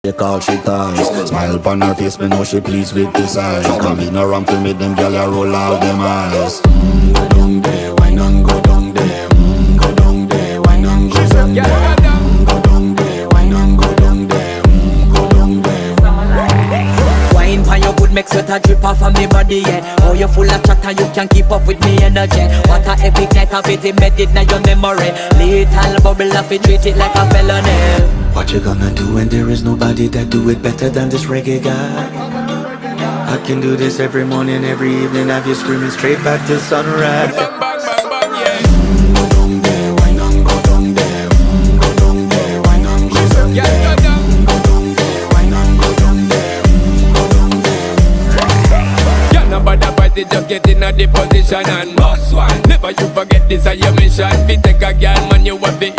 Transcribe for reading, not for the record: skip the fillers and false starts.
They call she ties. Smile upon her face, me know she pleased with this eyes. Come in around to me, them gyal a roll out them eyes. Go down there, why not go down there? Go down there, why not go down there? Go down there, why not go down there? Go down there. Wine pan your good, make sweat a drip off of me body, yeah. Oh, you full of chatter, you can't keep up with me energy. What a epic night of it, embedded in your memory. Little bubble of it, treat it like a felony. What you gonna do when there is nobody that do it better than this reggae guy? I can do this every morning, every evening, have you screaming straight back to sunrise. Bang, bang, bang, bang, yeah. Go down there, why not go down there? Go down there, why not go down Yeah, there? go down. Go down there, why not go down there? Go down there. Yeah, nobody fight it, just get in a the position and boss one. Never you forget this is your mission. Fi take a girl, man, you have to